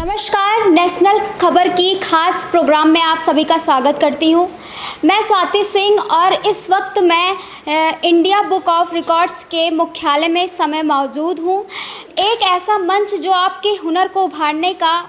नमस्कार, नेशनल खबर की खास प्रोग्राम में आप सभी का स्वागत करती हूँ। मैं स्वाति सिंह और इस वक्त मैं इंडिया बुक ऑफ रिकॉर्ड्स के मुख्यालय में इस समय मौजूद हूँ। एक ऐसा मंच जो आपके हुनर को उभारने का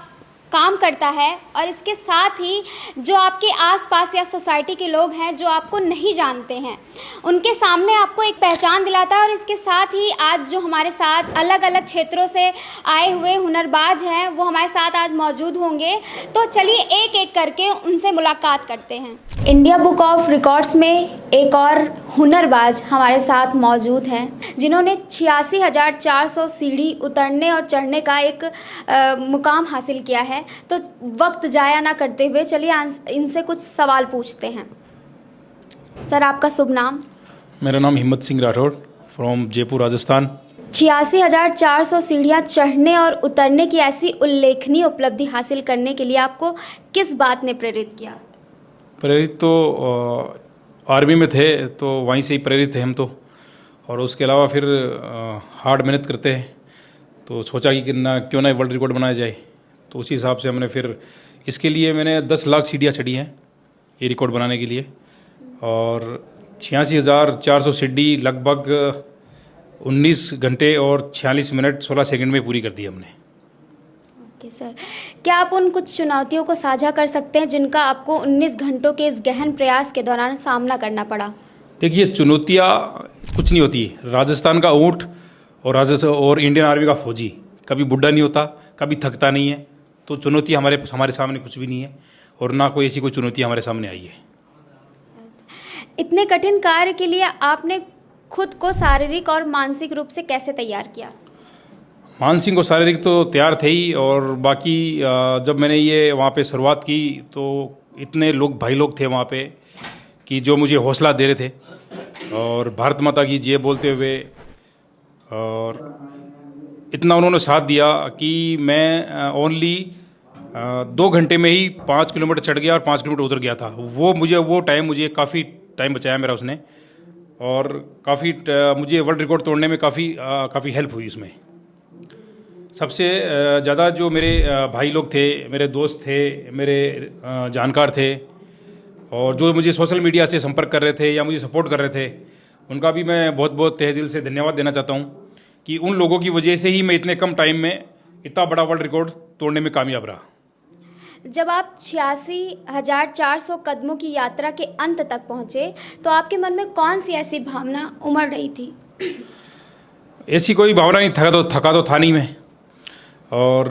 काम करता है और इसके साथ ही जो आपके आसपास या सोसाइटी के लोग हैं जो आपको नहीं जानते हैं उनके सामने आपको एक पहचान दिलाता है। और इसके साथ ही आज जो हमारे साथ अलग अलग क्षेत्रों से आए हुए हुनरबाज हैं वो हमारे साथ आज मौजूद होंगे। तो चलिए एक एक करके उनसे मुलाकात करते हैं। इंडिया बुक ऑफ रिकॉर्ड्स में एक और हुनरबाज हमारे साथ मौजूद हैं जिन्होंने 86,400 सीढ़ी उतरने और चढ़ने का एक मुकाम हासिल किया है। तो वक्त जाया ना करते हुए चलिए इनसे कुछ सवाल पूछते हैं। सर, आपका शुभ नाम? मेरा नाम हिम्मत सिंह राठौड़ फ्रॉम जयपुर, राजस्थान। 86,400 सीढ़ियाँ चढ़ने और उतरने की ऐसी उल्लेखनीय उपलब्धि हासिल करने के लिए आपको किस बात ने प्रेरित किया? प्रेरित तो आर्मी में थे तो वहीं से ही प्रेरित थे हम तो। और उसके अलावा फिर हार्ड मेहनत करते हैं तो सोचा कि क्यों ना वर्ल्ड रिकॉर्ड बनाया जाए। तो उसी हिसाब से हमने फिर इसके लिए मैंने 10 लाख सीढ़ियाँ चढ़ी हैं ये रिकॉर्ड बनाने के लिए। और 86,400 सीढ़ी लगभग 19 घंटे और 46 मिनट 16 सेकंड में पूरी कर दी हमने। ओके सर, क्या आप उन कुछ चुनौतियों को साझा कर सकते हैं जिनका आपको 19 घंटों के इस गहन प्रयास के दौरान सामना करना पड़ा? देखिए, चुनौतियाँ कुछ नहीं होती। राजस्थान का ऊँट और इंडियन आर्मी का फौजी कभी बुढ़ा नहीं होता, कभी थकता नहीं है। तो चुनौती हमारे सामने कुछ भी नहीं है और ना कोई ऐसी कोई चुनौती हमारे सामने आई है। इतने कठिन कार्य के लिए आपने खुद को शारीरिक और मानसिक रूप से कैसे तैयार किया? मानसिक और शारीरिक तो तैयार थे ही, और बाकी जब मैंने ये वहाँ पे शुरुआत की तो इतने भाई लोग थे वहाँ पे कि जो मुझे हौसला दे रहे थे और भारत माता की जय बोलते हुए, और इतना उन्होंने साथ दिया कि मैं ओनली 2 घंटे में ही 5 किलोमीटर चढ़ गया और 5 किलोमीटर उतर गया था। वो टाइम मुझे काफ़ी टाइम बचाया मेरा उसने, और काफ़ी मुझे वर्ल्ड रिकॉर्ड तोड़ने में काफ़ी हेल्प हुई इसमें। सबसे ज़्यादा जो मेरे भाई लोग थे, मेरे दोस्त थे, मेरे जानकार थे, और जो मुझे सोशल मीडिया से संपर्क कर रहे थे या मुझे सपोर्ट कर रहे थे, उनका भी मैं बहुत बहुत तहे दिल से धन्यवाद देना चाहता हूँ कि उन लोगों की वजह से ही मैं इतने कम टाइम में इतना बड़ा वर्ल्ड रिकॉर्ड तोड़ने में कामयाब रहा। जब आप 86,400 कदमों की यात्रा के अंत तक पहुँचे तो आपके मन में कौन सी ऐसी भावना उमड़ रही थी? ऐसी कोई भावना नहीं, थका तो था नहीं मैं, और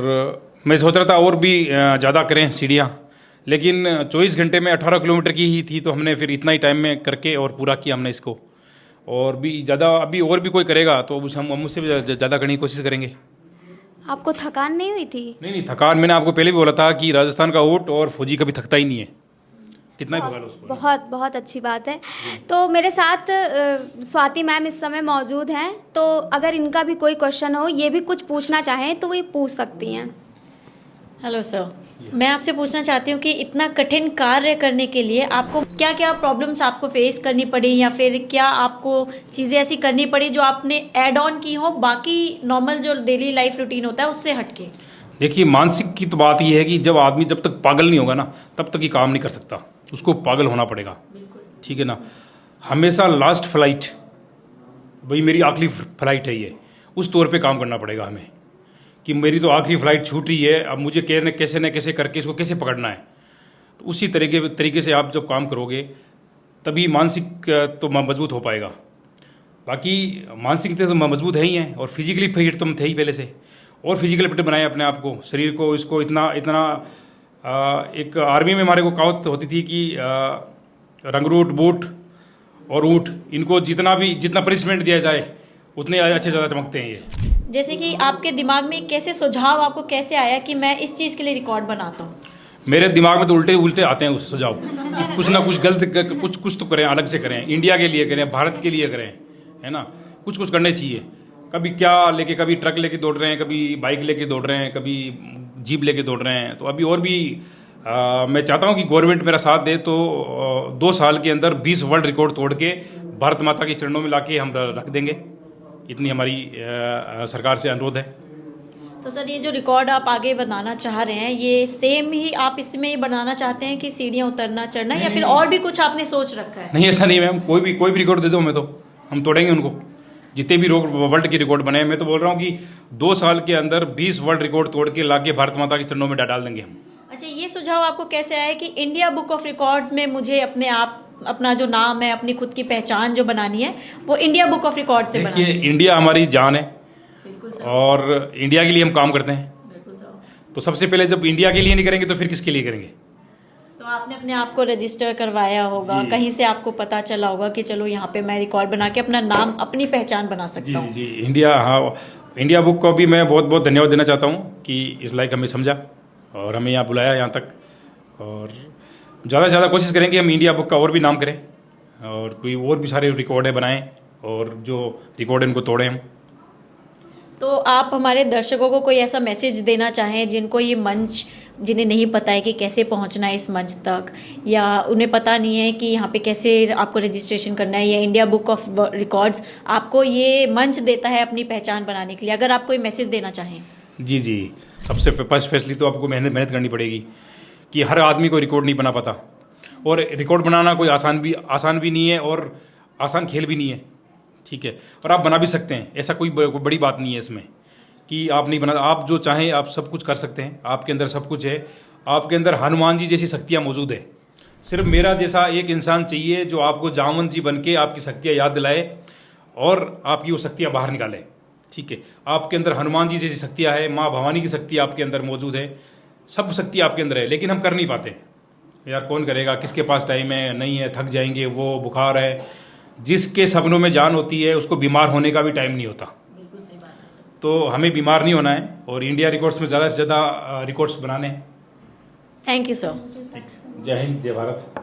मैं सोच रहा था और भी ज़्यादा करें सीढ़ियाँ, लेकिन 24 घंटे में 18 किलोमीटर की ही थी तो हमने फिर इतना ही टाइम में करके और पूरा किया हमने इसको। और भी ज़्यादा अभी और भी कोई करेगा तो हम मुझसे भी ज़्यादा करने की कोशिश करेंगे। आपको थकान नहीं हुई थी? नहीं, थकान मैंने आपको पहले भी बोला था कि राजस्थान का ऊँट और फौजी कभी थकता ही नहीं है, कितना ही भगा लो उसको। बहुत बहुत अच्छी बात है। तो मेरे साथ स्वाति मैम इस समय मौजूद हैं, तो अगर इनका भी कोई क्वेश्चन हो, ये भी कुछ पूछना चाहें तो वो पूछ सकती हैं। हेलो सर, मैं आपसे पूछना चाहती हूँ कि इतना कठिन कार्य करने के लिए आपको क्या क्या प्रॉब्लम्स आपको फेस करनी पड़ी, या फिर क्या आपको चीज़ें ऐसी करनी पड़ी जो आपने ऐड ऑन की हो बाकी नॉर्मल जो डेली लाइफ रूटीन होता है उससे हटके? देखिए, मानसिक की तो बात ये है कि जब आदमी जब तक पागल नहीं होगा ना तब तक ही काम नहीं कर सकता, उसको पागल होना पड़ेगा। ठीक है ना? हमेशा लास्ट फ्लाइट, भाई मेरी आखिरी फ्लाइट है ये, उस तौर पे काम करना पड़ेगा हमें कि मेरी तो आखिरी फ्लाइट छूट रही है, अब मुझे कैसे न कैसे करके इसको कैसे पकड़ना है। तो उसी तरीके से आप जब काम करोगे तभी मानसिक तो मजबूत हो पाएगा। बाकी मानसिक तो मजबूत है ही हैं, और फिजिकली फिट तो हम थे ही पहले से, और फिजिकली फिट बनाए अपने आप को, शरीर को, इसको इतना एक आर्मी में हमारे को कहावत होती थी कि रंगरूट, बूट और ऊँट, इनको जितना पनिशमेंट दिया जाए उतने अच्छे ज़्यादा चमकते हैं ये। जैसे कि आपके दिमाग में कैसे सुझाव आपको कैसे आया कि मैं इस चीज़ के लिए रिकॉर्ड बनाता हूँ? मेरे दिमाग में तो उल्टे आते हैं उस सुझाव कि कुछ ना कुछ गलत कुछ तो करें, अलग से करें, इंडिया के लिए करें, भारत के लिए करें, है ना? कुछ करने चाहिए। कभी क्या लेके, कभी ट्रक लेके दौड़ रहे हैं, कभी बाइक लेके दौड़ रहे हैं, कभी जीप लेके दौड़ रहे हैं। तो अभी और भी मैं चाहता हूँ कि गवर्नमेंट मेरा साथ दे तो 2 साल के अंदर 20 वर्ल्ड रिकॉर्ड तोड़ के भारत माता के चरणों में लाके हम रख देंगे। इतनी हमारी सरकार से अनुरोध है। तो सर ये जो रिकॉर्ड आप आगे बनाना चाह रहे हैं ये सेम ही आप इसमें ही बनाना चाहते हैं कि सीढ़ियाँ उतरना चढ़ना या फिर और भी कुछ आपने सोच रखा है? नहीं, ऐसा नहीं मैम, कोई भी रिकॉर्ड दे दो हमें तो हम तोड़ेंगे उनको। जितने भी वर्ल्ड के रिकॉर्ड बने हैं, मैं तो बोल रहा हूँ कि 2 साल के अंदर 20 वर्ल्ड रिकॉर्ड तोड़ के लाके भारत माता के चरणों में डाल देंगे हम। अच्छा, ये सुझाव आपको कैसे आया कि इंडिया बुक ऑफ रिकॉर्ड्स में मुझे अपना जो नाम है, अपनी खुद की पहचान जो बनानी है वो इंडिया बुक ऑफ रिकॉर्ड से बनानी है? इंडिया हमारी जान है बिल्कुल सर। और इंडिया के लिए हम काम करते हैं। बिल्कुल सर। तो सबसे पहले जब इंडिया के लिए नहीं करेंगे तो फिर किसके लिए करेंगे? तो आपने अपने आप को रजिस्टर करवाया होगा, कहीं से आपको पता चला होगा कि चलो यहाँ पे मैं रिकॉर्ड बना के अपना नाम, अपनी पहचान बना सकता हूँ। जी, इंडिया बुक को भी मैं बहुत बहुत धन्यवाद देना चाहता हूँ कि इस लायक हमें समझा और हमें यहाँ बुलाया यहाँ तक। और ज़्यादा से ज़्यादा कोशिश करेंगे हम इंडिया बुक का और भी नाम करें और कोई और भी सारे रिकॉर्ड बनाएं और जो रिकॉर्ड इनको तोड़ें हम। तो आप हमारे दर्शकों को कोई ऐसा मैसेज देना चाहें जिनको ये मंच, जिन्हें नहीं पता है कि कैसे पहुंचना है इस मंच तक, या उन्हें पता नहीं है कि यहाँ पे कैसे आपको रजिस्ट्रेशन करना है, या इंडिया बुक ऑफ रिकॉर्ड्स आपको ये मंच देता है अपनी पहचान बनाने के लिए, अगर आप कोई मैसेज देना चाहें? जी, सबसे फर्स्टली तो आपको मेहनत करनी पड़ेगी कि हर आदमी को रिकॉर्ड नहीं बना पाता और रिकॉर्ड बनाना कोई आसान भी नहीं है और आसान खेल भी नहीं है, ठीक है। और आप बना भी सकते हैं, ऐसा कोई बड़ी बात नहीं है इसमें कि आप नहीं बना। आप जो चाहें आप सब कुछ कर सकते हैं, आपके अंदर सब कुछ है। आपके अंदर हनुमान जी जैसी शक्तियाँ मौजूद है। सिर्फ मेरा जैसा एक इंसान चाहिए जो आपको जामवंत जी बन के आपकी शक्तियाँ याद दिलाए और आपकी वो शक्तियाँ बाहर निकाले, ठीक है। आपके अंदर हनुमान जी जैसी शक्तियाँ है, माँ भवानी की शक्ति आपके अंदर मौजूद है, सब शक्ति आपके अंदर है, लेकिन हम कर नहीं पाते। यार कौन करेगा, किसके पास टाइम है, नहीं है, थक जाएंगे, वो बुखार है। जिसके सपनों में जान होती है उसको बीमार होने का भी टाइम नहीं होता। बिल्कुल सही बात है सर। तो हमें बीमार नहीं होना है और इंडिया रिकॉर्ड्स में ज़्यादा से ज़्यादा रिकॉर्ड्स बनाने हैं। Thank you sir. जय हिंद, जय भारत।